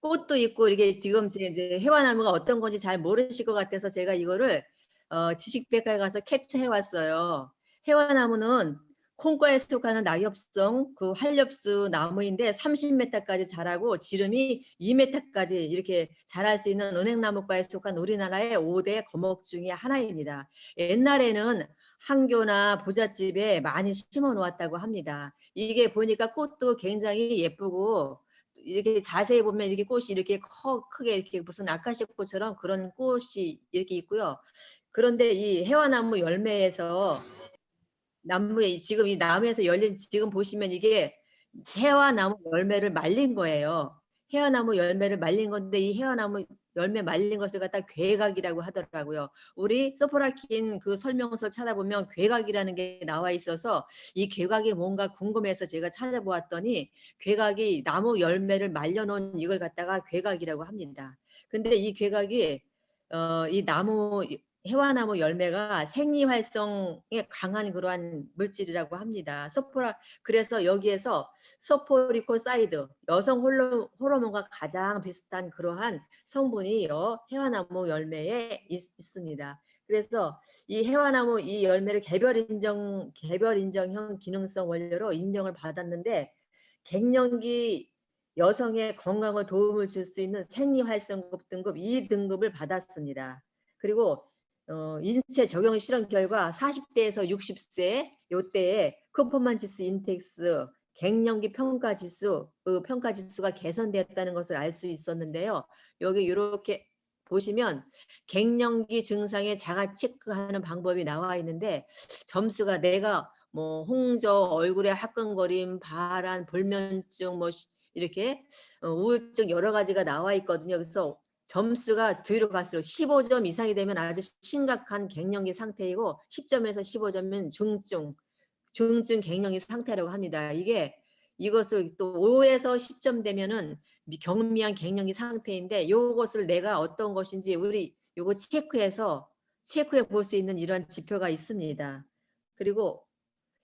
꽃도 있고 이게 지금 이제 해와나무가 어떤 건지 잘 모르실 것 같아서 제가 이거를 지식백과에 가서 캡처해 왔어요. 해와나무는 콩과에 속하는 낙엽성 그 활엽수 나무인데 30m까지 자라고 지름이 2m까지 이렇게 자랄 수 있는 은행나무과에 속한 우리나라의 5대 거목 중의 하나입니다. 옛날에는 한교나 부잣집에 많이 심어 놓았다고 합니다. 이게 보니까 꽃도 굉장히 예쁘고 이렇게 자세히 보면 이렇게 꽃이 이렇게 크게 이렇게 무슨 아카시아꽃처럼 그런 꽃이 이렇게 있고요. 그런데 이 해와나무 열매에서 나무에 지금 이 나무에서 열린 지금 보시면 이게 해와나무 열매를 말린 거예요. 해와나무 열매를 말린 건데 이 해와나무 열매 말린 것을 갖다 괴각이라고 하더라고요. 우리 소포라킨 그 설명서 찾아보면 괴각이라는 게 나와 있어서 이 괴각이 뭔가 궁금해서 제가 찾아보았더니 괴각이 나무 열매를 말려놓은 이걸 갖다가 괴각이라고 합니다. 근데 이 괴각이 이 나무 해와나무 열매가 생리활성에 강한 그러한 물질이라고 합니다. 그래서 여기에서 소포리코사이드 여성 호르몬과 가장 비슷한 그러한 성분이 해와나무 열매에 있습니다. 그래서 이 해와나무 이 열매를 개별 인정형 기능성 원료로 인정을 받았는데 갱년기 여성의 건강을 도움을 줄 수 있는 생리활성급 등급 2등급을 받았습니다. 그리고 인체 적용 실험 결과 40대에서 60세 요때에 퍼포먼스 인덱스 갱년기 평가 지수 그 평가 지수가 개선되었다는 것을 알 수 있었는데요. 여기 이렇게 보시면 갱년기 증상의 자가 체크하는 방법이 나와 있는데 점수가 내가 뭐 홍조, 얼굴에 화끈거림, 발한, 불면증 뭐 이렇게 우울증 여러 가지가 나와 있거든요. 그래서 점수가 뒤로 갈수록 15점 이상이 되면 아주 심각한 갱년기 상태이고 10점에서 15점은 중증 갱년기 상태라고 합니다. 이것을 또 5에서 10점 되면은 경미한 갱년기 상태인데 이것을 내가 어떤 것인지 우리 요거 체크해 볼 수 있는 이런 지표가 있습니다. 그리고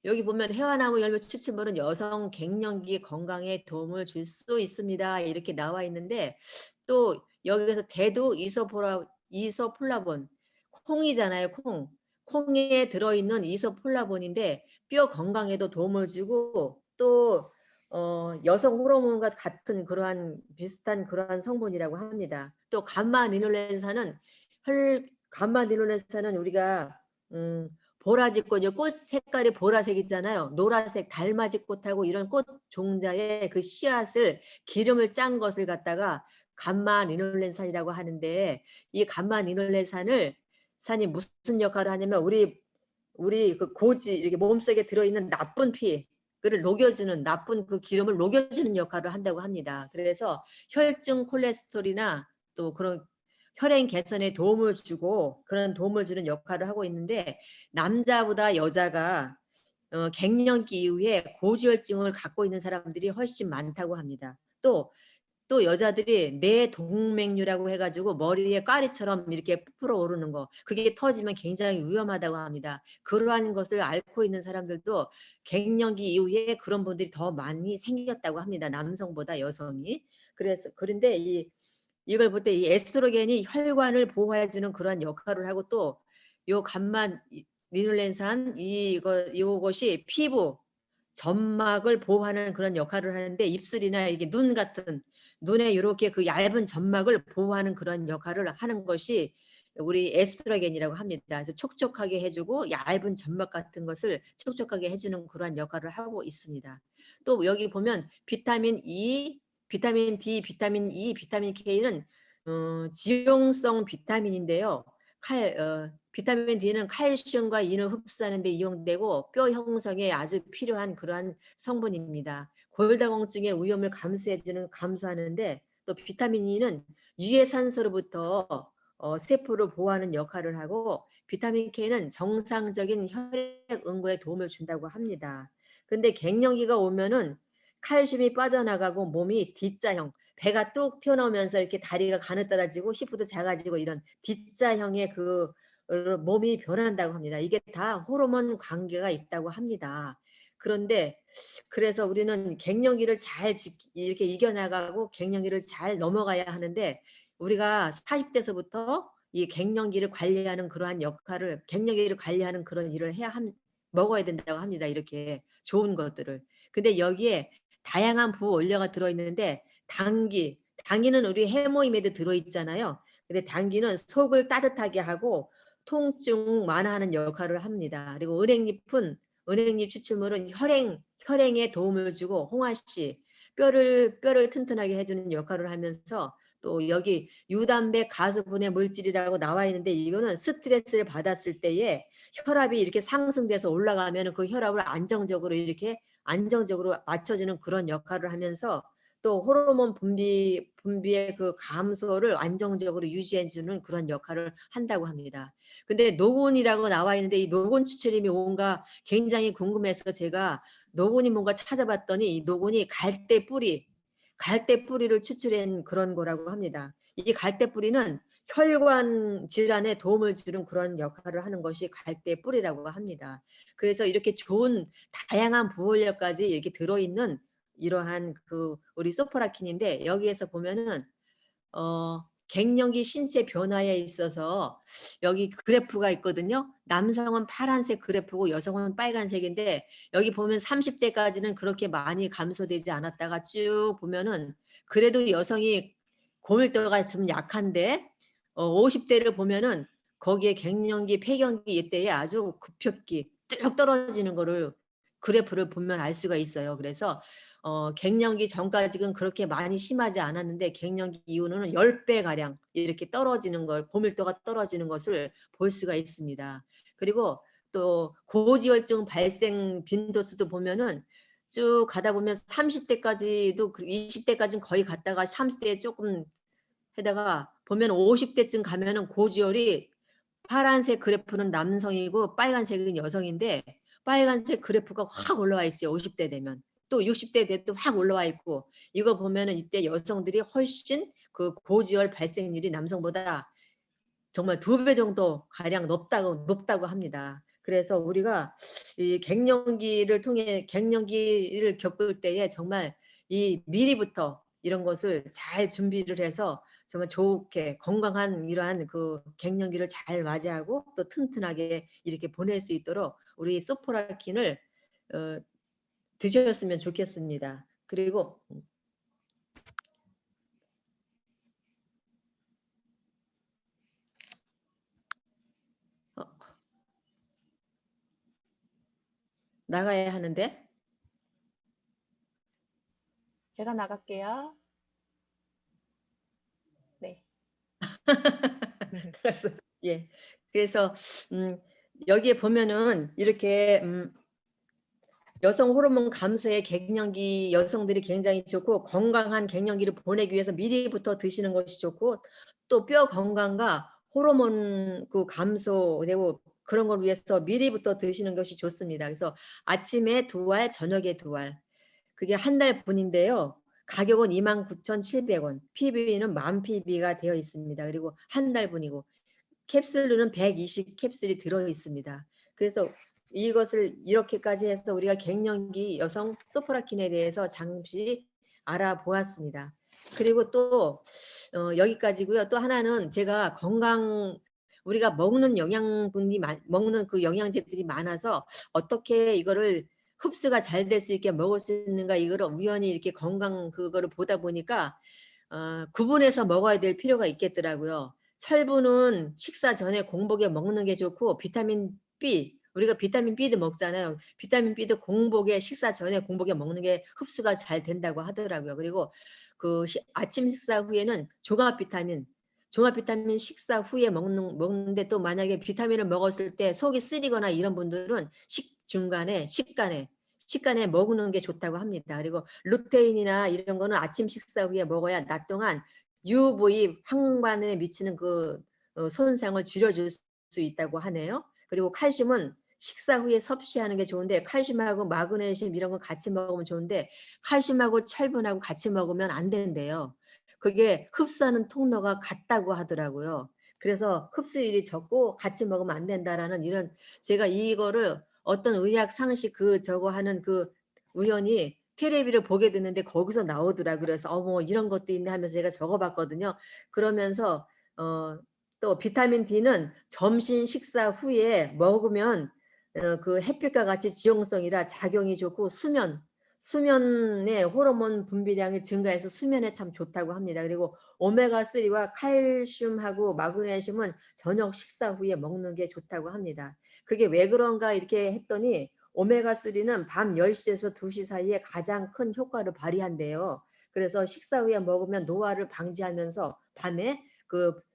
여기 보면 해와나무 열매 추출물은 여성 갱년기 건강에 도움을 줄 수 있습니다. 이렇게 나와 있는데 또 여기서 대두 이소폴라본 콩이잖아요. 콩에 들어있는 이소폴라본인데 뼈 건강에도 도움을 주고 또 여성 호르몬과 같은 그러한 비슷한 그러한 성분이라고 합니다. 또 감마니놀렌산은 우리가 보라지꽃, 꽃 색깔이 보라색이잖아요. 노란색 달맞이꽃하고 이런 꽃 종자의 그 씨앗을 기름을 짠 것을 갖다가 감마니놀렌산이라고 하는데 이 감마니놀렌산이 무슨 역할을 하냐면 우리 그 고지 이렇게 몸속에 들어있는 나쁜 피를 녹여주는 나쁜 그 기름을 녹여주는 역할을 한다고 합니다. 그래서 혈중 콜레스테롤이나 또 그런 혈행 개선에 도움을 주고 그런 도움을 주는 역할을 하고 있는데 남자보다 여자가 갱년기 이후에 고지혈증을 갖고 있는 사람들이 훨씬 많다고 합니다. 또 여자들이 뇌동맥류라고 해가지고 머리에 꽈리처럼 이렇게 부풀어 오르는 거 그게 터지면 굉장히 위험하다고 합니다. 그러한 것을 앓고 있는 사람들도 갱년기 이후에 그런 분들이 더 많이 생겼다고 합니다. 남성보다 여성이. 그런데 이걸 볼 때 이 에스트로겐이 혈관을 보호해주는 그런 역할을 하고 또 요 감만 리눌렌산 이것이 피부 점막을 보호하는 그런 역할을 하는데 입술이나 이게 눈에 이렇게 그 얇은 점막을 보호하는 그런 역할을 하는 것이 우리 에스트로겐이라고 합니다. 그래서 촉촉하게 해주고 얇은 점막 같은 것을 촉촉하게 해주는 그러한 역할을 하고 있습니다. 또 여기 보면 비타민 E, 비타민 D, 비타민 E, 비타민 K는 지용성 비타민인데요. 비타민 D는 칼슘과 인을 흡수하는 데 이용되고 뼈 형성에 아주 필요한 그러한 성분입니다. 골다공증의 위험을 감소하는데 또 비타민 E는 유해산소로부터 세포를 보호하는 역할을 하고 비타민 K는 정상적인 혈액 응고에 도움을 준다고 합니다. 근데 갱년기가 오면은 칼슘이 빠져나가고 몸이 D자형 배가 뚝 튀어나오면서 이렇게 다리가 가느다라지고 히프도 작아지고 이런 D자형의 몸이 변한다고 합니다. 이게 다 호르몬 관계가 있다고 합니다. 그런데 그래서 우리는 갱년기를 잘 이렇게 이겨나가고 갱년기를 잘 넘어가야 하는데 우리가 40대서부터 이 갱년기를 관리하는 그러한 역할을 갱년기를 관리하는 그런 일을 먹어야 된다고 합니다. 이렇게 좋은 것들을. 근데 여기에 다양한 부원료가 들어있는데 당기는 우리 해모임에도 들어있잖아요. 근데 당기는 속을 따뜻하게 하고 통증 완화하는 역할을 합니다. 그리고 은행잎 추출물은 혈행에 도움을 주고 홍화씨 뼈를 튼튼하게 해주는 역할을 하면서 또 여기 유단백 가수분해 물질이라고 나와 있는데 이거는 스트레스를 받았을 때에 혈압이 이렇게 상승돼서 올라가면 그 혈압을 안정적으로 맞춰주는 그런 역할을 하면서 또 호르몬 분비의 그 감소를 안정적으로 유지해주는 그런 역할을 한다고 합니다. 근데 노곤이라고 나와 있는데 이 노곤 추출임이 뭔가 굉장히 궁금해서 제가 노곤이 뭔가 찾아봤더니 이 노곤이 갈대 뿌리를 추출한 그런 거라고 합니다. 이 갈대 뿌리는 혈관 질환에 도움을 주는 그런 역할을 하는 것이 갈대 뿌리라고 합니다. 그래서 이렇게 좋은 다양한 부원료까지 이렇게 들어있는 이러한 그 우리 소포라킨인데 여기에서 보면은 갱년기 신체 변화에 있어서 여기 그래프가 있거든요. 남성은 파란색 그래프고 여성은 빨간색인데 여기 보면 30대까지는 그렇게 많이 감소되지 않았다가 쭉 보면은 그래도 여성이 고밀도가 좀 약한데 50대를 보면은 거기에 갱년기, 폐경기 이때에 아주 급격히 쭉 떨어지는 거를 그래프를 보면 알 수가 있어요. 그래서 갱년기 전까지는 그렇게 많이 심하지 않았는데 갱년기 이후는 10배가량 이렇게 고밀도가 떨어지는 것을 볼 수가 있습니다. 그리고 또 고지혈증 발생 빈도수도 보면은 쭉 가다 보면 30대까지도 20대까지는 거의 갔다가 30대에 조금 해다가 보면 50대쯤 가면은 고지혈이 파란색 그래프는 남성이고 빨간색은 여성인데 빨간색 그래프가 확 올라와 있어요. 50대 되면. 또 60대 돼도 확 올라와 있고 이거 보면은 이때 여성들이 훨씬 그 고지혈 발생률이 남성보다 정말 2배 정도 가량 높다고 합니다. 그래서 우리가 이 갱년기를 겪을 때에 정말 이 미리부터 이런 것을 잘 준비를 해서 정말 좋게 건강한 이러한 그 갱년기를 잘 맞이하고 또 튼튼하게 이렇게 보낼 수 있도록 우리 소포라킨을 드셨으면 좋겠습니다. 그리고 나가야 하는데 제가 나갈게요. 네. 그래서 예. 그래서 여기에 보면은 이렇게 여성 호르몬 감소에 갱년기 여성들이 굉장히 좋고 건강한 갱년기를 보내기 위해서 미리부터 드시는 것이 좋고 또 뼈 건강과 호르몬 그 감소되고 그런 걸 위해서 미리부터 드시는 것이 좋습니다. 그래서 아침에 2알, 저녁에 2알. 그게 한 달 분인데요. 가격은 29,700원. PB는 만 PB가 되어 있습니다. 그리고 한 달 분이고 캡슐로는 120 캡슐이 들어 있습니다. 그래서 이것을 이렇게까지 해서 우리가 갱년기 여성 소포라킨에 대해서 잠시 알아보았습니다. 그리고 또 여기까지고요. 또 하나는 제가 우리가 먹는 그 영양제들이 많아서 어떻게 이거를 흡수가 잘 될 수 있게 먹을 수 있는가 이거를 우연히 이렇게 건강 그거를 보다 보니까 구분해서 먹어야 될 필요가 있겠더라고요. 철분은 식사 전에 공복에 먹는 게 좋고 비타민 B 우리가 비타민 B도 먹잖아요. 비타민 B도 식사 전에 공복에 먹는 게 흡수가 잘 된다고 하더라고요. 그리고 그 아침 식사 후에는 종합 비타민 식사 후에 먹는데 또 만약에 비타민을 먹었을 때 속이 쓰리거나 이런 분들은 식간에 먹는 게 좋다고 합니다. 그리고 루테인이나 이런 거는 아침 식사 후에 먹어야 낮 동안 UV 황반에 미치는 그 손상을 줄여줄 수 있다고 하네요. 그리고 칼슘은 식사 후에 섭취하는 게 좋은데 칼슘하고 마그네슘 이런 거 같이 먹으면 좋은데 칼슘하고 철분하고 같이 먹으면 안 된대요. 그게 흡수하는 통로가 같다고 하더라고요. 그래서 흡수율이 적고 같이 먹으면 안 된다라는 이런 제가 이거를 어떤 의학 상식 저거 하는 우연히 테레비를 보게 됐는데 거기서 나오더라. 그래서 어머 이런 것도 있네 하면서 제가 적어봤거든요. 그러면서 또 비타민 D는 점심 식사 후에 먹으면 햇빛과 같이 지용성이라 작용이 좋고 수면의 호르몬 분비량이 증가해서 수면에 참 좋다고 합니다. 그리고 오메가3와 칼슘하고 마그네슘은 저녁 식사 후에 먹는 게 좋다고 합니다. 그게 왜 그런가 이렇게 했더니 오메가3는 밤 10시에서 2시 사이에 가장 큰 효과를 발휘한대요. 그래서 식사 후에 먹으면 노화를 방지하면서 밤에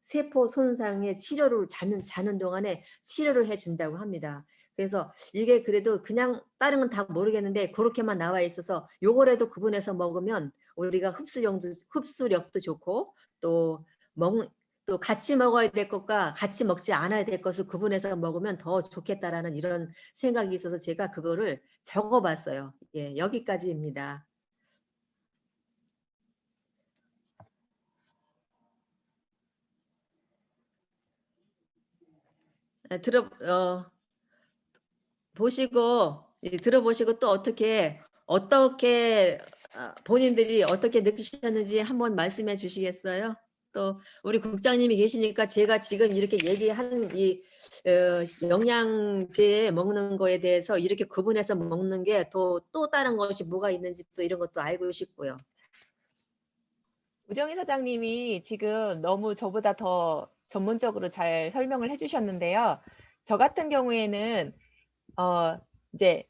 세포 손상의 치료를 자는 동안에 치료를 해준다고 합니다. 그래서 이게 그래도 그냥 다른 건 다 모르겠는데 그렇게만 나와 있어서 요거라도 구분해서 먹으면 우리가 흡수력도 좋고 또 같이 먹어야 될 것과 같이 먹지 않아야 될 것을 구분해서 먹으면 더 좋겠다라는 이런 생각이 있어서 제가 그거를 적어봤어요. 예, 여기까지입니다. 들어보시고 또 어떻게 본인들이 어떻게 느끼셨는지 한번 말씀해 주시겠어요? 또 우리 국장님이 계시니까 제가 지금 이렇게 얘기하는 영양제 먹는 거에 대해서 이렇게 구분해서 먹는 게 또 다른 것이 뭐가 있는지 또 이런 것도 알고 싶고요. 우정희 사장님이 지금 너무 저보다 더 전문적으로 잘 설명을 해주셨는데요. 저 같은 경우에는 이제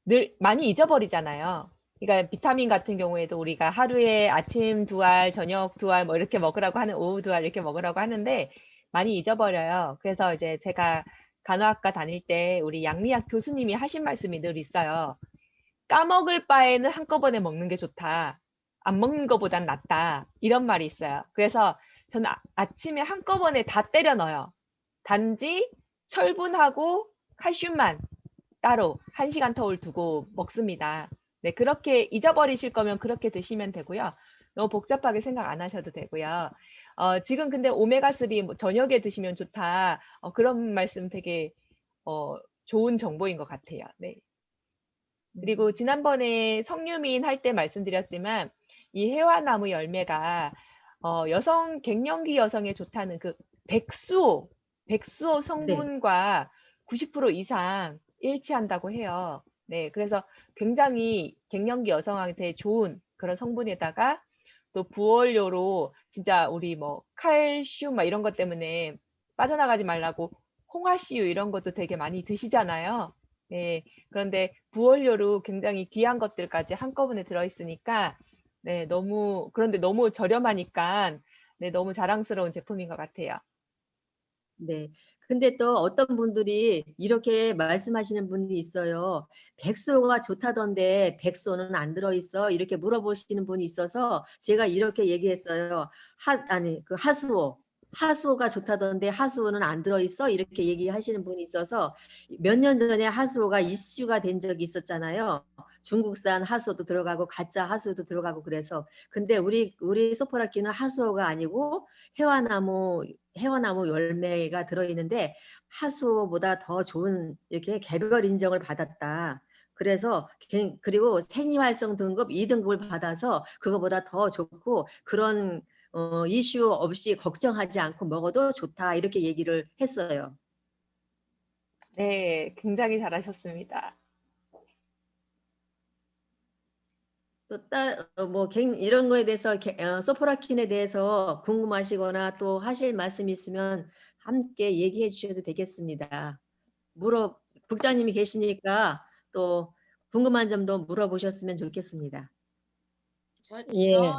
늘 많이 잊어버리잖아요. 그러니까 비타민 같은 경우에도 우리가 하루에 아침 2알, 저녁 2알 뭐 이렇게 먹으라고 하는 오후 2알 이렇게 먹으라고 하는데 많이 잊어버려요. 그래서 이제 제가 간호학과 다닐 때 우리 양미학 교수님이 하신 말씀이 늘 있어요. 까먹을 바에는 한꺼번에 먹는 게 좋다. 안 먹는 것보단 낫다. 이런 말이 있어요. 그래서 저는 아침에 한꺼번에 다 때려 넣어요. 단지 철분하고 칼슘만 따로 1시간 터울 두고 먹습니다. 네, 그렇게 잊어버리실 거면 그렇게 드시면 되고요. 너무 복잡하게 생각 안 하셔도 되고요. 지금 근데 오메가3 뭐 저녁에 드시면 좋다. 그런 말씀 되게 좋은 정보인 것 같아요. 네. 그리고 지난번에 석류민 할 때 말씀드렸지만 이 해화나무 열매가 갱년기 여성에 좋다는 백수호 성분과 90% 이상 일치한다고 해요. 네, 그래서 굉장히 갱년기 여성한테 좋은 그런 성분에다가 또 부원료로 진짜 우리 뭐 칼슘 막 이런 것 때문에 빠져나가지 말라고 홍화씨유 이런 것도 되게 많이 드시잖아요. 네, 그런데 부원료로 굉장히 귀한 것들까지 한꺼번에 들어있으니까 네, 그런데 너무 저렴하니까 네, 너무 자랑스러운 제품인 것 같아요. 네. 근데 또 어떤 분들이 이렇게 말씀하시는 분이 있어요. 백수호가 좋다던데 백수호는 안 들어있어? 이렇게 물어보시는 분이 있어서 제가 이렇게 얘기했어요. 하수호가 좋다던데 하수호는 안 들어있어? 이렇게 얘기하시는 분이 있어서 몇 년 전에 하수호가 이슈가 된 적이 있었잖아요. 중국산 하수호도 들어가고 가짜 하수호도 들어가고 그래서 근데 우리 소포라키는 하수호가 아니고 해화나무 열매가 들어있는데 하수보다 더 좋은 이렇게 개별 인정을 받았다. 그래서 그리고 생리활성 등급 2등급을 받아서 그거보다 더 좋고 그런 이슈 없이 걱정하지 않고 먹어도 좋다 이렇게 얘기를 했어요. 네, 굉장히 잘하셨습니다. 이런 거에 대해서 소포라킨에 대해서 궁금하시거나 또 하실 말씀 있으면 함께 얘기해 주셔도 되겠습니다. 국장님이 계시니까 또 궁금한 점도 물어보셨으면 좋겠습니다. 저요.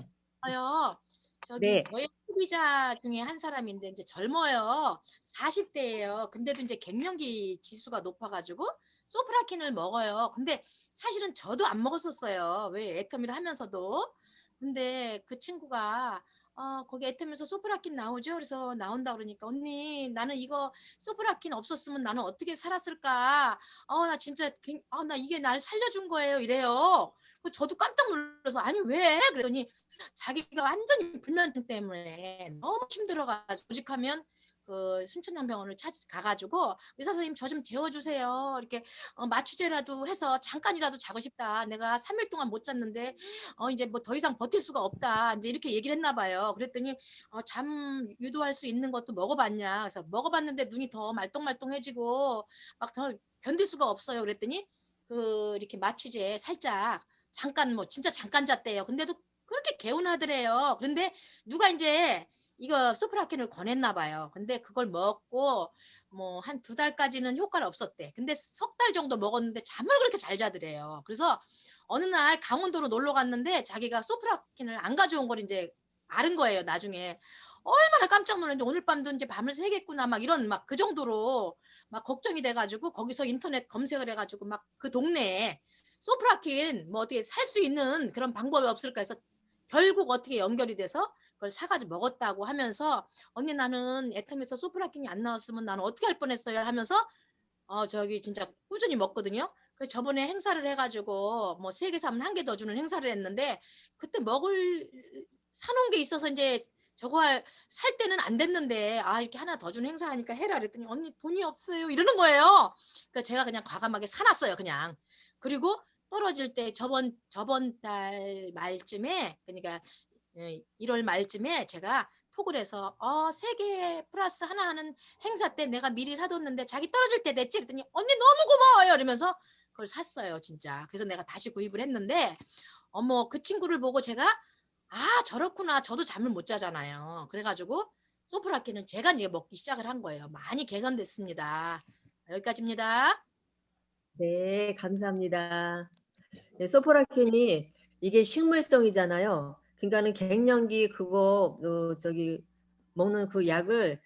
네. 저희 소비자 중에 한 사람인데 이제 젊어요. 40대예요. 근데도 이제 갱년기 지수가 높아가지고 소프라킨을 먹어요. 근데 사실은 저도 안 먹었었어요. 왜 애터미를 하면서도. 근데 그 친구가 거기 애터미에서 소프라킨 나오죠? 그래서 나온다 그러니까 언니 나는 이거 소프라킨 없었으면 나는 어떻게 살았을까? 나 진짜 나 이게 날 살려준 거예요. 이래요. 저도 깜짝 놀라서 아니 왜? 그랬더니 자기가 완전히 불면증 때문에 너무 힘들어가지고 오직하면 그 순천향병원을 가가지고 의사 선생님 저 좀 재워주세요. 이렇게 마취제라도 해서 잠깐이라도 자고 싶다. 내가 3일 동안 못 잤는데 이제 뭐 더 이상 버틸 수가 없다. 이제 이렇게 얘기를 했나 봐요. 그랬더니 잠 유도할 수 있는 것도 먹어봤냐. 그래서 먹어봤는데 눈이 더 말똥말똥해지고 막 더 견딜 수가 없어요. 그랬더니 이렇게 마취제 살짝 잠깐 뭐 진짜 잠깐 잤대요. 근데도 그렇게 개운하더래요. 그런데 누가 이제 이거 소프라킨을 권했나 봐요. 근데 그걸 먹고 뭐 한 2달까지는 효과가 없었대. 근데 3달 정도 먹었는데 잠을 그렇게 잘 자더래요. 그래서 어느 날 강원도로 놀러 갔는데 자기가 소프라킨을 안 가져온 걸 이제 아는 거예요. 나중에 얼마나 깜짝 놀랐는데 오늘 밤도 이제 밤을 새겠구나 막 이런 막 그 정도로 막 걱정이 돼가지고 거기서 인터넷 검색을 해가지고 막 그 동네에 소프라킨 뭐 어떻게 살 수 있는 그런 방법이 없을까 해서 결국 어떻게 연결이 돼서 그걸 사가지고 먹었다고 하면서 언니 나는 애텀에서 소프라킨이 안 나왔으면 나는 어떻게 할 뻔했어요 하면서 저기 진짜 꾸준히 먹거든요. 그 저번에 행사를 해가지고 뭐 3개 사면 1개 더 주는 행사를 했는데 그때 사놓은 게 있어서 이제 저거 살 때는 안 됐는데 이렇게 하나 더 주는 행사하니까 해라 그랬더니 언니 돈이 없어요 이러는 거예요. 그러니까 제가 그냥 과감하게 사놨어요 그냥. 그리고 떨어질 때 저번 달 말쯤에 그러니까 1월 말쯤에 제가 톡을 해서 3개 플러스 하나 하는 행사 때 내가 미리 사뒀는데 자기 떨어질 때 됐지 그랬더니 언니 너무 고마워요 이러면서 그걸 샀어요 진짜. 그래서 내가 다시 구입을 했는데 어머 그 친구를 보고 제가 저렇구나 저도 잠을 못 자잖아요. 그래가지고 소프라킨은 제가 이제 먹기 시작을 한 거예요. 많이 개선됐습니다. 여기까지입니다. 네, 감사합니다. 네, 소포라킨이 이게 식물성이잖아요. 그러니까는 갱년기 그거 저기 먹는 그 약을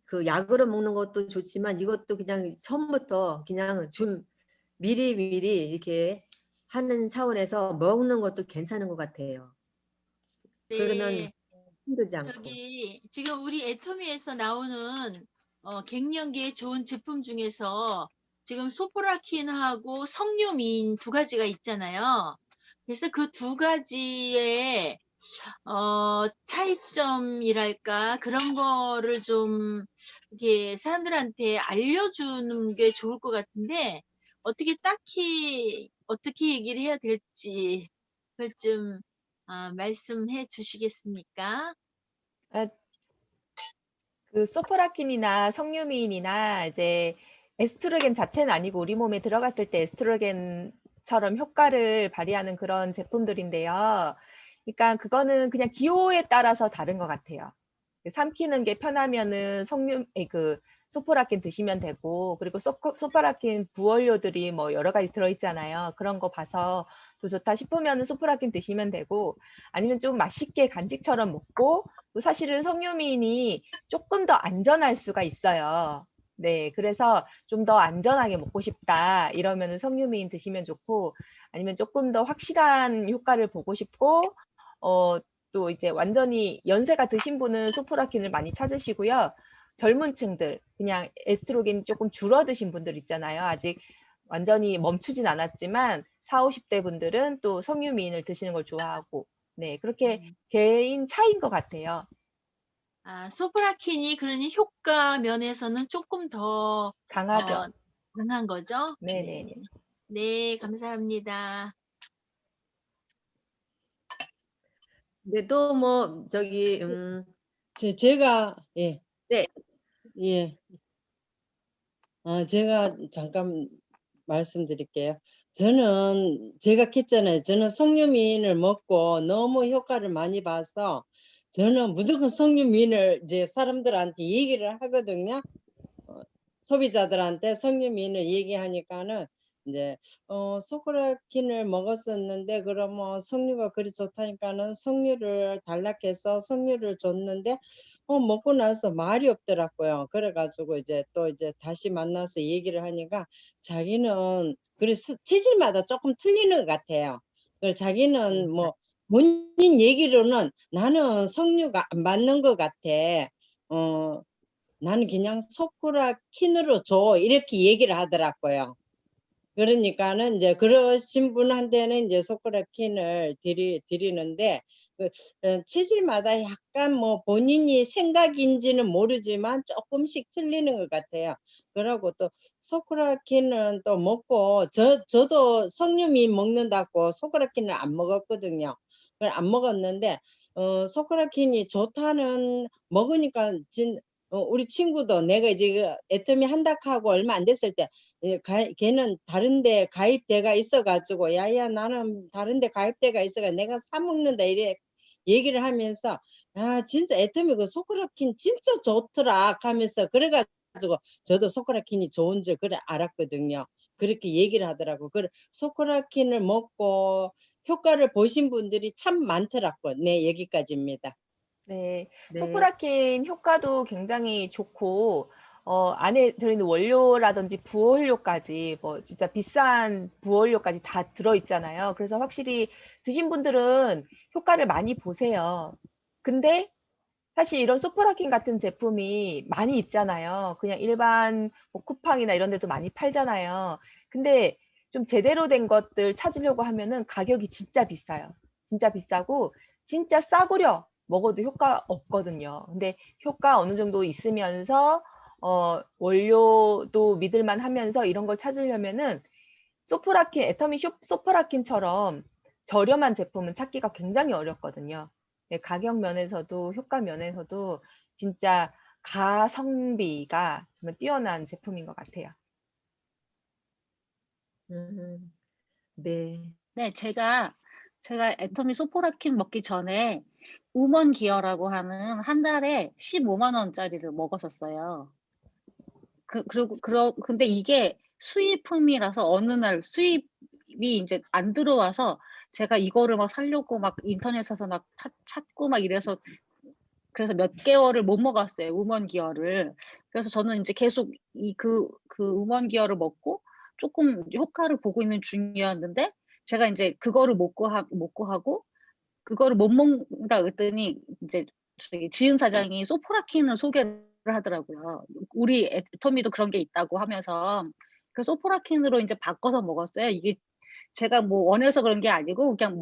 그 약으로 먹는 것도 좋지만 이것도 그냥 처음부터 그냥 좀 미리 이렇게 하는 차원에서 먹는 것도 괜찮은 것 같아요. 그러면 네, 힘들지 않고. 저기 지금 우리 애터미에서 나오는 갱년기에 좋은 제품 중에서 지금 소포라킨하고 석류민 2가지가 있잖아요. 그래서 그 2가지의 차이점이랄까 그런 거를 좀 이렇게 사람들한테 알려주는 게 좋을 것 같은데 어떻게 딱히 어떻게 얘기를 해야 될지 그걸 좀 말씀해 주시겠습니까? 아, 그 소포라킨이나 석유미인이나 이제 에스트로겐 자체는 아니고 우리 몸에 들어갔을 때 에스트로겐처럼 효과를 발휘하는 그런 제품들인데요. 그러니까 그거는 그냥 기호에 따라서 다른 것 같아요. 삼키는 게 편하면은 소포라킨 드시면 되고, 그리고 소포라킨 부원료들이 뭐 여러 가지 들어있잖아요. 그런 거 봐서 더 좋다 싶으면은 소포라킨 드시면 되고, 아니면 좀 맛있게 간식처럼 먹고, 또 사실은 석유민이 조금 더 안전할 수가 있어요. 네, 그래서 좀 더 안전하게 먹고 싶다 이러면은 석유민 드시면 좋고, 아니면 조금 더 확실한 효과를 보고 싶고, 또 이제 완전히 연세가 드신 분은 소포라킨을 많이 찾으시고요. 젊은 층들, 그냥 에스트로겐이 조금 줄어드신 분들 있잖아요. 아직 완전히 멈추진 않았지만 40, 50대 분들은 또 석유미인을 드시는 걸 좋아하고, 네, 그렇게 개인 차이인 것 같아요. 소프라킨이 그러니 효과 면에서는 조금 더 강하죠. 강한 거죠? 네네. 네, 감사합니다. 근데 또 뭐 저기 제가 예. 네. 예. 제가 잠깐 말씀드릴게요. 저는 제가 했잖아요. 저는 석류민을 먹고 너무 효과를 많이 봐서 저는 무조건 석류민을 이제 사람들한테 얘기를 하거든요. 소비자들한테 석류민을 얘기하니까는 이제 소크라킨을 먹었었는데 그러면 석류가 그리 좋다니까는 석류를 달라해서 석류를 줬는데 먹고 나서 말이 없더라고요. 그래가지고 이제 또 이제 다시 만나서 얘기를 하니까 자기는 그래서 체질마다 조금 틀리는 것 같아요. 그래서 자기는 뭐 본인 얘기로는 나는 석류가 안 맞는 것 같아. 나는 그냥 소크라킨으로 줘 이렇게 얘기를 하더라고요. 그러니까는 이제 그러신 분한테는 이제 소크라킨을 드리는데 체질마다 약간 뭐 본인이 생각인지는 모르지만 조금씩 틀리는 것 같아요. 그러고 또 소크라킨은 또 먹고 저도 석류미 먹는다고 소크라킨을 안 먹었거든요. 그걸 안 먹었는데 소크라킨이 좋다는 먹으니까 우리 친구도 내가 이제 그 애터미 한다고 하고 얼마 안 됐을 때 걔는 다른데 가입대가 있어가지고 야야 나는 다른데 가입대가 있어가 내가 사 먹는다 이래 얘기를 하면서 아 진짜 애터미 그 소크라킨 진짜 좋더라 하면서 그래가지고 저도 소크라킨이 좋은 줄 그래 알았거든요. 그렇게 얘기를 하더라고. 그래 소크라킨을 먹고 효과를 보신 분들이 참 많더라고. 네 여기까지입니다. 네. 네. 소프라킨 효과도 굉장히 좋고 안에 들어있는 원료라든지 부원료까지 뭐 진짜 비싼 부원료까지 다 들어있잖아요. 그래서 확실히 드신 분들은 효과를 많이 보세요. 근데 사실 이런 소프라킨 같은 제품이 많이 있잖아요. 그냥 일반 뭐 쿠팡이나 이런 데도 많이 팔잖아요. 근데 좀 제대로 된 것들 찾으려고 하면은 가격이 진짜 비싸요. 진짜 비싸고 진짜 싸구려 먹어도 효과 없거든요. 근데 효과 어느 정도 있으면서 원료도 믿을만 하면서 이런 걸 찾으려면은 소프라킨, 애터미 소프라킨처럼 저렴한 제품은 찾기가 굉장히 어렵거든요. 네, 가격 면에서도 효과 면에서도 진짜 가성비가 정말 뛰어난 제품인 것 같아요. 네. 네, 제가 애터미 소포라킨 먹기 전에 우먼 기어라고 하는 한 달에 15만 원짜리를 먹었었어요. 근데 이게 수입품이라서 어느 날 수입이 이제 안 들어와서 제가 이거를 막 사려고 막 인터넷에서 막 찾고 막 이래서 그래서 몇 개월을 못 먹었어요. 우먼 기어를. 그래서 저는 이제 계속 그 우먼 기어를 먹고 조금 효과를 보고 있는 중이었는데 제가 이제 그거를 먹고 하고 그거를 못 먹는다 그랬더니 이제 저기 지은 사장이 소포라킨을 소개를 하더라고요. 우리 애터미도 그런 게 있다고 하면서 그 소포라킨으로 이제 바꿔서 먹었어요. 이게 제가 뭐 원해서 그런 게 아니고 그냥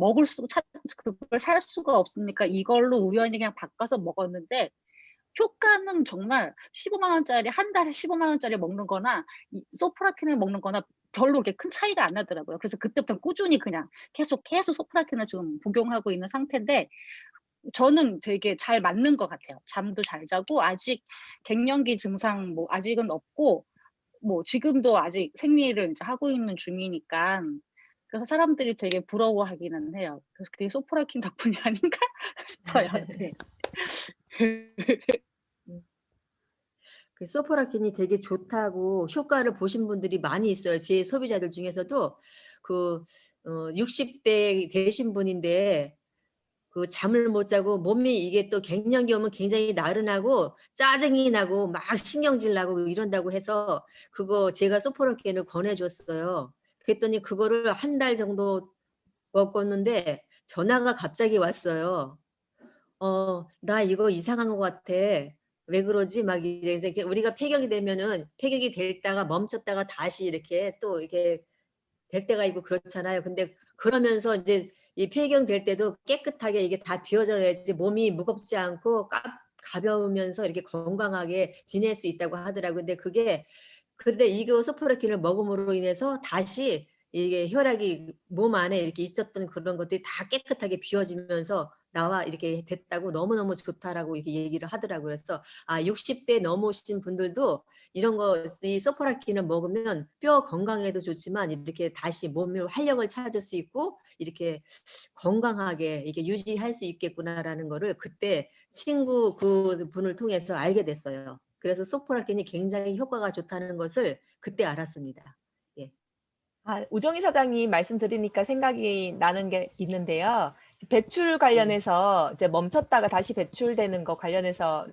그걸 살 수가 없으니까 이걸로 우연히 그냥 바꿔서 먹었는데 효과는 정말 15만 원짜리 한 달에 15만 원짜리 먹는 거나 소프라킨을 먹는 거나 별로 그렇게 큰 차이가 안 나더라고요. 그래서 그때부터 꾸준히 그냥 계속 소프라킨을 지금 복용하고 있는 상태인데 저는 되게 잘 맞는 것 같아요. 잠도 잘 자고 아직 갱년기 증상 뭐 아직은 없고 뭐 지금도 아직 생리를 이제 하고 있는 중이니까 그래서 사람들이 되게 부러워하기는 해요. 그래서 그게 소프라킨 덕분이 아닌가 싶어요. 네. 그 소포라킨이 되게 좋다고 효과를 보신 분들이 많이 있어요. 제 소비자들 중에서도 그 60대 되신 분인데 그 잠을 못 자고 몸이 이게 또 갱년기 오면 굉장히 나른하고 짜증이 나고 막 신경질 나고 이런다고 해서 그거 제가 소포라킨을 권해줬어요. 그랬더니 그거를 한 달 정도 먹었는데 전화가 갑자기 왔어요. 나 이거 이상한 것 같아. 왜 그러지? 막 이래서 우리가 폐경이 되면은 폐경이 됐다가 멈췄다가 다시 이렇게 또 이렇게 될 때가 있고 그렇잖아요. 근데 그러면서 이제 이 폐경 될 때도 깨끗하게 이게 다 비워져야지 몸이 무겁지 않고 가벼우면서 이렇게 건강하게 지낼 수 있다고 하더라고요. 근데 이거 소포라킨을 먹음으로 인해서 다시 이게 혈액이 몸 안에 이렇게 있었던 그런 것들이 다 깨끗하게 비워지면서 나와 이렇게 됐다고 너무너무 좋다라고 이렇게 얘기를 하더라고요. 그래서 60대 넘으신 분들도 이런 거 이 소포라킨을 먹으면 뼈 건강에도 좋지만 이렇게 다시 몸의 활력을 찾을 수 있고 이렇게 건강하게 이게 유지할 수 있겠구나라는 거를 그때 친구 그 분을 통해서 알게 됐어요. 그래서 소포라킨이 굉장히 효과가 좋다는 것을 그때 알았습니다. 예. 우정희 사장님 말씀 들으니까 생각이 나는 게 있는데요. 배출 네. 관련해서 이제 멈췄다가 다시 배출되는 거 관련해서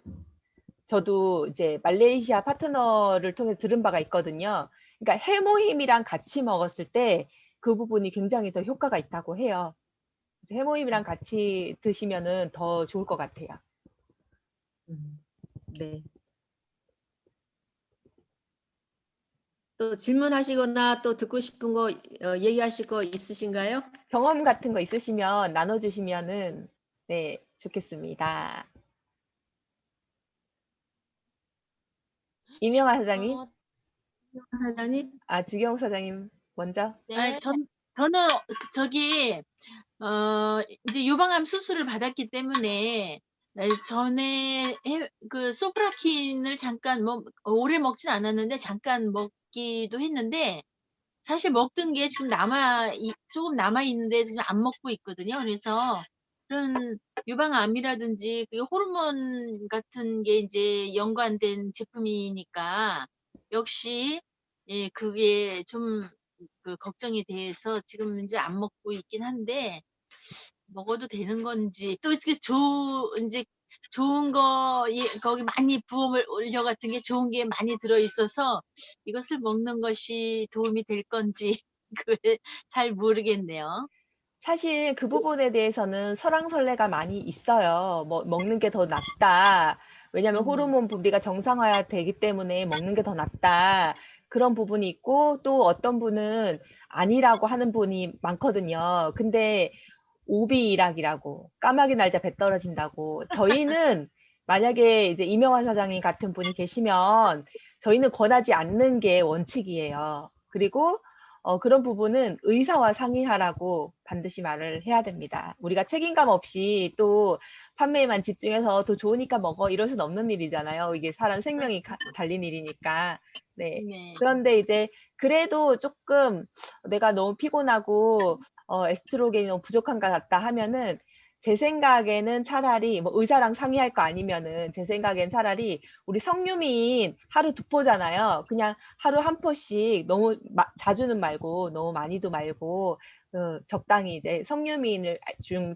저도 이제 말레이시아 파트너를 통해 들은 바가 있거든요. 그러니까 해모임이랑 같이 먹었을 때 그 부분이 굉장히 더 효과가 있다고 해요. 해모임이랑 같이 드시면은 더 좋을 것 같아요. 네. 또 질문하시거나 또 듣고 싶은 거 얘기하실 거 있으신가요? 경험 같은 거 있으시면 나눠주시면은 네, 좋겠습니다. 이명아 사장님, 어, 사장님. 주경 사장님 먼저. 네. 저는 저기 이제 유방암 수술을 받았기 때문에 전에 그 소프라킨을 잠깐 오래 먹진 않았는데 잠깐 먹기도 했는데 사실 먹던 게 지금 조금 남아 있는데 지금 안 먹고 있거든요. 그래서 그런 유방암이라든지 그 호르몬 같은 게 이제 연관된 제품이니까 역시 예, 그게 좀 그 걱정이 돼서 지금 이제 안 먹고 있긴 한데 먹어도 되는 건지 또 이렇게 이제 좋은 거 거기 많이 부음을 올려 같은 게 좋은 게 많이 들어 있어서 이것을 먹는 것이 도움이 될 건지 그걸 잘 모르겠네요. 사실 그 부분에 대해서는 설왕설래가 많이 있어요. 뭐 먹는 게 더 낫다. 왜냐하면 호르몬 분비가 정상화되기 때문에 먹는 게 더 낫다. 그런 부분이 있고 또 어떤 분은 아니라고 하는 분이 많거든요. 근데 오비일학이라고 까마귀 날자 배 떨어진다고 저희는 만약에 이제 이명환 사장님 같은 분이 계시면 저희는 권하지 않는 게 원칙이에요. 그리고 그런 부분은 의사와 상의하라고 반드시 말을 해야 됩니다. 우리가 책임감 없이 또 판매에만 집중해서 더 좋으니까 먹어 이럴 수는 없는 일이잖아요. 이게 사람 생명이 달린 일이니까. 네. 네. 그런데 이제 그래도 조금 내가 너무 피곤하고 에스트로겐이 너무 부족한 것 같다 하면은 제 생각에는 차라리 뭐 의사랑 상의할 거 아니면은 제 생각엔 차라리 우리 성유미인 하루 2포잖아요. 그냥 하루 1포씩 너무 자주는 말고 너무 많이도 말고 적당히 이제 성유미인을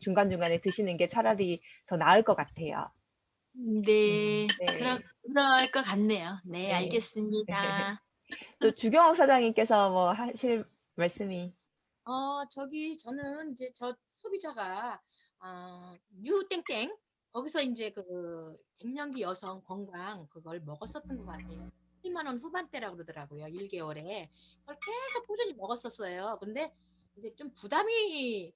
중간중간에 드시는 게 차라리 더 나을 것 같아요. 네. 네. 그럴 것 같네요. 네, 네. 알겠습니다. 또 주경옥 사장님께서 뭐 하실 말씀이 저는 이제 저 소비자가 뉴땡땡 거기서 이제 그 갱년기 여성 건강 그걸 먹었었던 것 같아요. 7만 원 후반대라고 그러더라고요. 1개월에. 그걸 계속 꾸준히 먹었었어요. 근데 이제 좀 부담이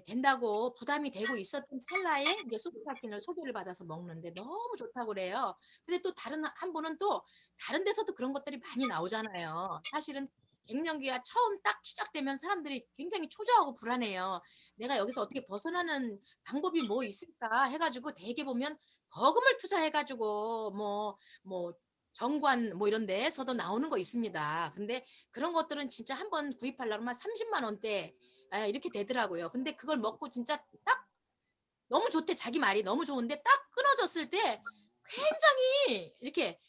된다고 부담이 되고 있었던 찰나에 이제 소프라킨을 소개를 받아서 먹는데 너무 좋다고 그래요. 근데 또 다른 한 분은 또 다른 데서도 그런 것들이 많이 나오잖아요. 사실은 갱년기가 처음 딱 시작되면 사람들이 굉장히 초조하고 불안해요. 내가 여기서 어떻게 벗어나는 방법이 뭐 있을까 해가지고 대개 보면 거금을 투자해가지고 뭐 정관 뭐 이런 데서도 나오는 거 있습니다. 근데 그런 것들은 진짜 한번 구입하려면 30만 원대 이렇게 되더라고요. 근데 그걸 먹고 진짜 딱 너무 좋대. 자기 말이 너무 좋은데 딱 끊어졌을 때 굉장히 이렇게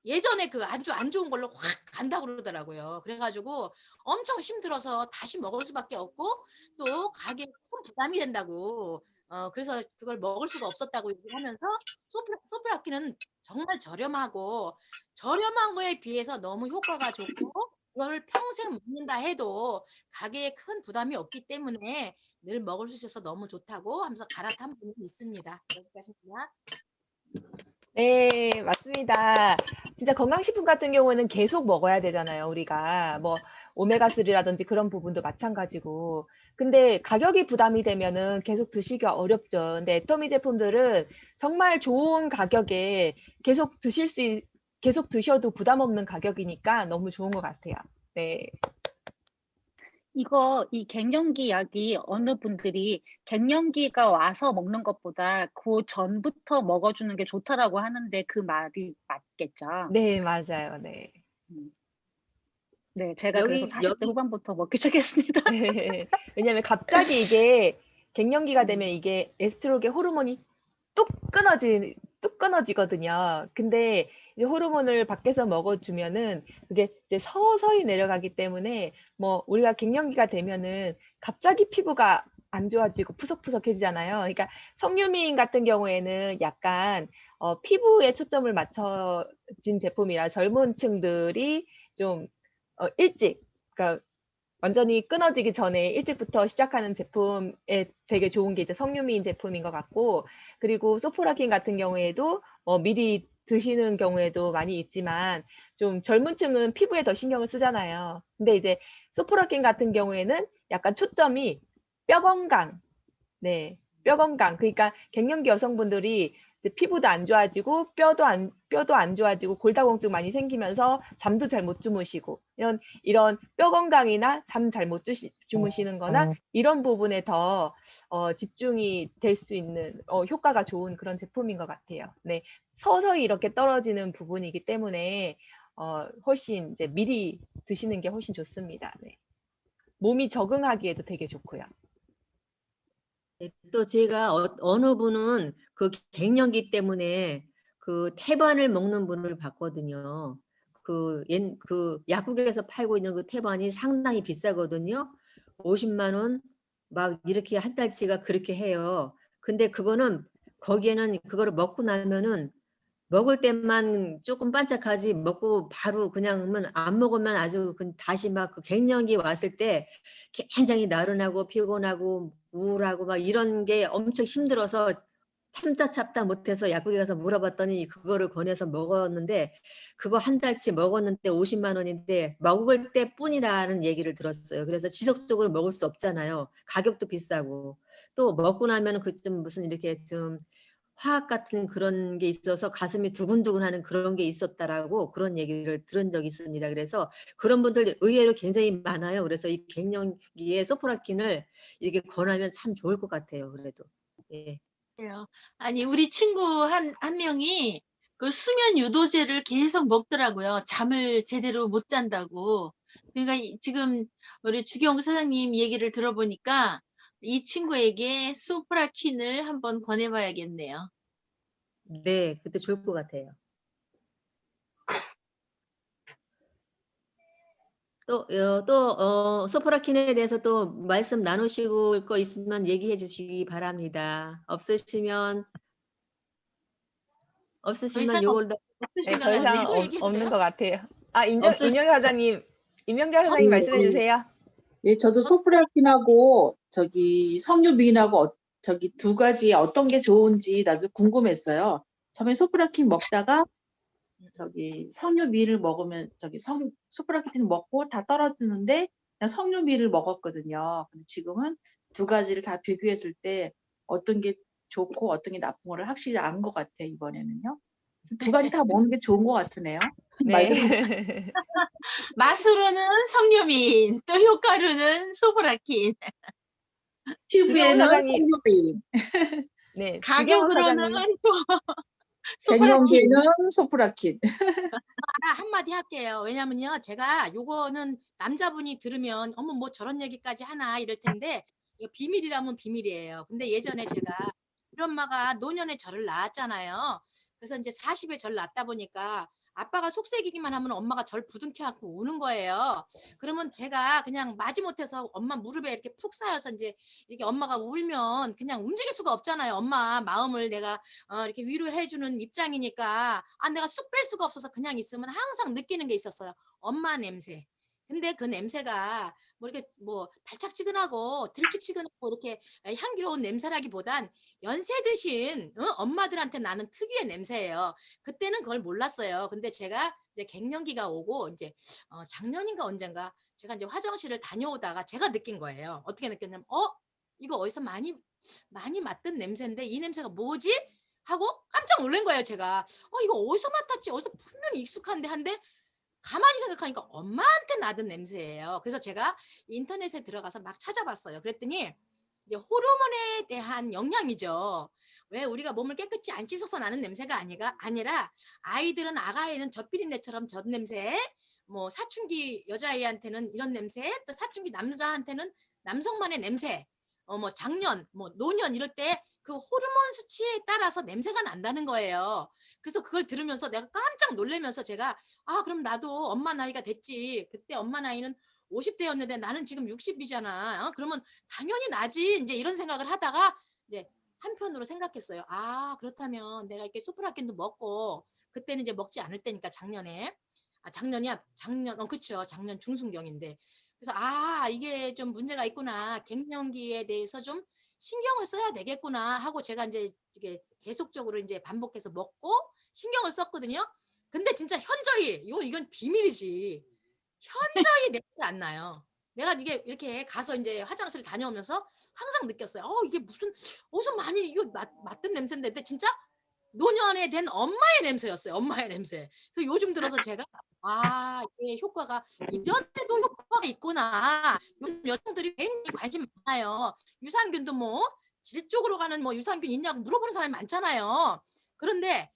예전에 그 아주 안 좋은 걸로 확 간다고 그러더라고요. 그래가지고 엄청 힘들어서 다시 먹을 수밖에 없고 또 가게에 큰 부담이 된다고 그래서 그걸 먹을 수가 없었다고 얘기를 하면서 소프라키는 정말 저렴한 거에 비해서 너무 효과가 좋고 그걸 평생 먹는다 해도 가게에 큰 부담이 없기 때문에 늘 먹을 수 있어서 너무 좋다고 하면서 갈아탄 분이 있습니다. 여기까지입니다. 네, 맞습니다. 진짜 건강식품 같은 경우는 계속 먹어야 되잖아요, 우리가. 뭐, 오메가3라든지 그런 부분도 마찬가지고. 근데 가격이 부담이 되면은 계속 드시기가 어렵죠. 근데 애터미 제품들은 정말 좋은 가격에 계속 드셔도 부담 없는 가격이니까 너무 좋은 것 같아요. 네. 이 갱년기 약이 어느 분들이 갱년기가 와서 먹는 것보다 그 전부터 먹어주는 게 좋다라고 하는데 그 말이 맞겠죠? 네, 맞아요. 네. 네, 제가 그래서 여기 40대 후반부터 먹기 시작했습니다. 왜냐면 갑자기 이게 갱년기가 되면 이게 에스트로겐 호르몬이 뚝 끊어지거든요. 근데 이제 호르몬을 밖에서 먹어주면은 그게 이제 서서히 내려가기 때문에 뭐 우리가 갱년기가 되면은 갑자기 피부가 안 좋아지고 푸석푸석해지잖아요. 그러니까 성유미인 같은 경우에는 약간 피부에 초점을 맞춰진 제품이라 젊은 층들이 좀 일찍, 그러니까 완전히 끊어지기 전에 일찍부터 시작하는 제품에 되게 좋은 게 이제 성유미인 제품인 것 같고, 그리고 소포라킨 같은 경우에도 미리 드시는 경우에도 많이 있지만 좀 젊은 층은 피부에 더 신경을 쓰잖아요. 근데 이제 소포라킨 같은 경우에는 약간 초점이 뼈 건강, 네, 뼈 건강, 그러니까 갱년기 여성분들이 이제 피부도 안 좋아지고 뼈도 안 좋아지고 골다공증 많이 생기면서 잠도 잘 못 주무시고 이런 뼈 건강이나 잠 잘 못 주무시는 거나 이런 부분에 더 집중이 될 수 있는 효과가 좋은 그런 제품인 것 같아요. 네. 서서히 이렇게 떨어지는 부분이기 때문에 훨씬 이제 미리 드시는 게 훨씬 좋습니다. 네. 몸이 적응하기에도 되게 좋고요. 네, 또 제가 어느 분은 그 갱년기 때문에 그 태반을 먹는 분을 봤거든요. 그 약국에서 팔고 있는 그 태반이 상당히 비싸거든요. 50만 원 막 이렇게 한 달치가 그렇게 해요. 근데 그거는 거기에는 그거를 먹고 나면은 먹을 때만 조금 반짝하지 먹고 바로 그냥은 안 먹으면 아주 다시 막 그 갱년기 왔을 때 굉장히 나른하고 피곤하고 우울하고 막 이런 게 엄청 힘들어서 참다 못해서 약국에 가서 물어봤더니 그거를 권해서 먹었는데 그거 한 달치 먹었는데 50만 원인데 먹을 때뿐이라는 얘기를 들었어요. 그래서 지속적으로 먹을 수 없잖아요. 가격도 비싸고 또 먹고 나면 그 좀 무슨 이렇게 좀 화학 같은 그런 게 있어서 가슴이 두근두근하는 그런 게 있었다라고 그런 얘기를 들은 적이 있습니다. 그래서 그런 분들 의외로 굉장히 많아요. 그래서 이 갱년기에 소프라킨을 이렇게 권하면 참 좋을 것 같아요. 그래도. 예. 그래요. 아니, 우리 친구 한 명이 그 수면 유도제를 계속 먹더라고요. 잠을 제대로 못 잔다고. 그러니까 지금 우리 주경 사장님 얘기를 들어보니까 이 친구에게 소프라킨을 한번 권해봐야겠네요. 네, 그때 좋을 것 같아요. 소프라킨에 대해서 또 말씀 나누실 거 있으면 얘기해 주시기 바랍니다. 없으시면 더 이상 요걸 더 네, 없으신 더 것 이상 같네요. 또 얘기해도 없는 돼요? 것 같아요. 임영자 저- 사장님 말씀해 주세요. 예, 저도 소프라킨하고 저기 석류미인하고 저기 두 가지 어떤 게 좋은지 나도 궁금했어요. 처음에 소프라킨 먹다가 저기 석류미를 먹으면 소프라킨을 먹고 다 떨어지는데 그냥 석류미를 먹었거든요. 근데 지금은 두 가지를 다 비교했을 때 어떤 게 좋고 어떤 게 나쁜 거를 확실히 안 것 같아요, 이번에는요. 두 가지 다 먹는 게 좋은 것 같으네요. 말 들어 네. 맛으로는 석류민, 또 효과로는 소프라킨, 주경 피부에는 사장님, 석류미, 네, 주경 가격으로는 사장님, 또 소프라킨. 갱년기에는 소프라킨. 한마디 할게요. 왜냐면요, 제가 요거는 남자분이 들으면 어머 뭐 저런 얘기까지 하나 이럴 텐데 이거 비밀이라면 비밀이에요. 근데 예전에 제가 우리 엄마가 노년에 저를 낳았잖아요. 그래서 이제 40에 저를 낳다 보니까 아빠가 속삭이기만 하면 엄마가 저를 부둥켜 안고 우는 거예요. 그러면 제가 그냥 마지못해서 엄마 무릎에 이렇게 푹 쌓여서 이제 이렇게 엄마가 울면 그냥 움직일 수가 없잖아요. 엄마 마음을 내가 이렇게 위로해주는 입장이니까 내가 쑥 뺄 수가 없어서 그냥 있으면 항상 느끼는 게 있었어요. 엄마 냄새. 근데 그 냄새가 뭐 이렇게 뭐 달짝지근하고 들쭉지근하고 이렇게 향기로운 냄새라기보단 연세 드신 엄마들한테 나는 특유의 냄새예요. 그때는 그걸 몰랐어요. 근데 제가 이제 갱년기가 오고 이제 작년인가 언젠가 제가 이제 화장실을 다녀오다가 제가 느낀 거예요. 어떻게 느꼈냐면 이거 어디서 많이 맡던 냄새인데 이 냄새가 뭐지? 하고 깜짝 놀란 거예요, 제가. 이거 어디서 맡았지? 어디서 분명히 익숙한데 한데 가만히 생각하니까 엄마한테 나던 냄새예요. 그래서 제가 인터넷에 들어가서 막 찾아봤어요. 그랬더니 이제 호르몬에 대한 영향이죠. 왜 우리가 몸을 깨끗이 안 씻어서 나는 냄새가 아니라 아이들은 아가애는 젖비린내처럼 젖냄새, 뭐 사춘기 여자아이한테는 이런 냄새, 또 사춘기 남자한테는 남성만의 냄새, 뭐 장년, 뭐 노년 이럴 때 그 호르몬 수치에 따라서 냄새가 난다는 거예요. 그래서 그걸 들으면서 내가 깜짝 놀라면서 제가 그럼 나도 엄마 나이가 됐지. 그때 엄마 나이는 50대였는데 나는 지금 60이잖아. 그러면 당연히 나지. 이제 이런 생각을 하다가 이제 한편으로 생각했어요. 그렇다면 내가 이렇게 소프라킨도 먹고 그때는 이제 먹지 않을 때니까 작년에 작년이야. 그쵸. 작년 중순경인데. 그래서 이게 좀 문제가 있구나. 갱년기에 대해서 좀 신경을 써야 되겠구나 하고 제가 이제 이게 계속적으로 이제 반복해서 먹고 신경을 썼거든요. 근데 진짜 현저히 이건 비밀이지. 현저히 냄새 안 나요. 내가 이게 이렇게 가서 이제 화장실에 다녀오면서 항상 느꼈어요. 이게 무슨 어디서 많이 이거 맡은 냄새인데 근데 진짜 노년에 된 엄마의 냄새였어요. 엄마의 냄새. 그래서 요즘 들어서 제가 이게 효과가 이런데도 효과가 있구나. 요즘 여성들이 굉장히 관심 많아요. 유산균도 뭐 질 쪽으로 가는 뭐 유산균 있냐고 물어보는 사람이 많잖아요. 그런데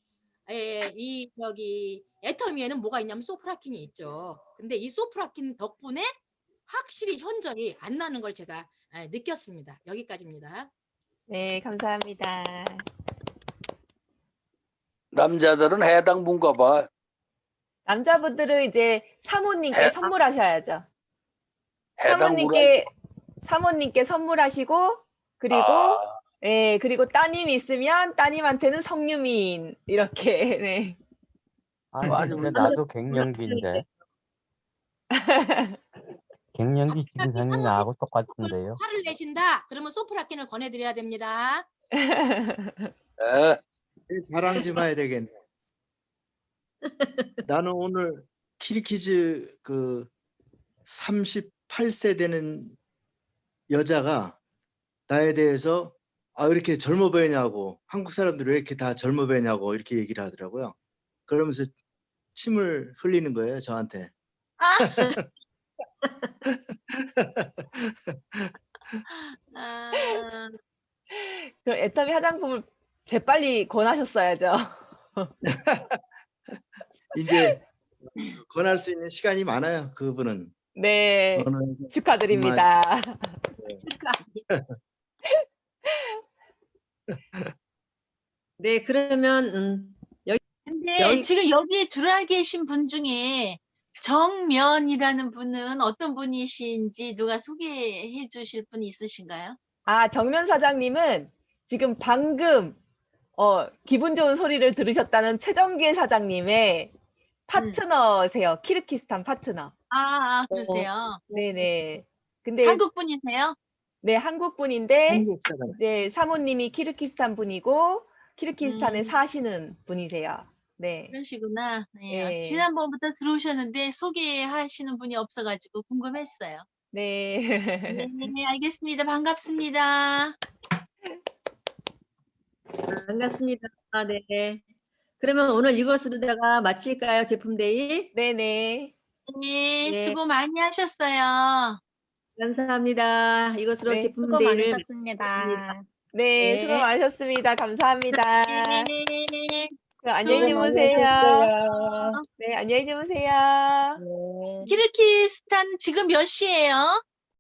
이 저기 애터미에는 뭐가 있냐면 소프라킨이 있죠. 근데 이 소프라킨 덕분에 확실히 현절이 안 나는 걸 제가 느꼈습니다. 여기까지입니다. 네, 감사합니다. 남자들은 해당분가 봐. 남자분들은 이제 사모님께 해- 선물하셔야죠. 해당분가. 사모님께 선물하시고 그리고 그리고 따님이 있으면 따님한테는 석유민 이렇게 네. 아니, 아니, 근데 우리 나도 갱년기인데. 갱년기 증상이 나하고 똑같은데요. 화를 내신다. 그러면 소프라킨을 권해드려야 됩니다. 예. 자랑 좀 해야 되겠네. 나는 오늘 키리키즈 그 38세 되는 여자가 나에 대해서 왜 이렇게 젊어 보이냐고, 한국 사람들이 왜 이렇게 다 젊어 보이냐고 이렇게 얘기를 하더라고요. 그러면서 침을 흘리는 거예요, 저한테. 아, 그럼 애터미 화장품을 재빨리 권하셨어야죠. 이제 권할 수 있는 시간이 많아요, 그분은. 네, 어느 축하드립니다. 네, 그러면 근데 여기- 지금 여기 들어와 계신 분 중에 정면이라는 분은 어떤 분이신지 누가 소개해 주실 분이 있으신가요? 정면 사장님은 지금 방금 기분 좋은 소리를 들으셨다는 최정길 사장님의 파트너세요. 키르기스탄 파트너. 그러세요. 네네. 근데 한국 분이세요? 네, 한국 분인데 한국 사람. 이제 사모님이 키르기스탄 분이고 키르기스탄에 음. 사시는 분이세요. 네. 그러시구나. 예. 지난번부터 들어오셨는데 소개하시는 분이 없어가지고 궁금했어요. 네. 네, 알겠습니다. 반갑습니다. 반갑습니다. 네. 그러면 오늘 이것으로다가 마칠까요? 제품데이. 네네. 네, 네. 수고 많이 하셨어요. 감사합니다. 이것으로 네, 수고 제품데이를 많으셨습니다. 네, 네. 수고 많으셨습니다. 감사합니다. 네. 그럼 안녕히 수고 주무세요. 많으셨어요. 네, 안녕히 주무세요. 네. 키르기스탄 지금 몇 시예요?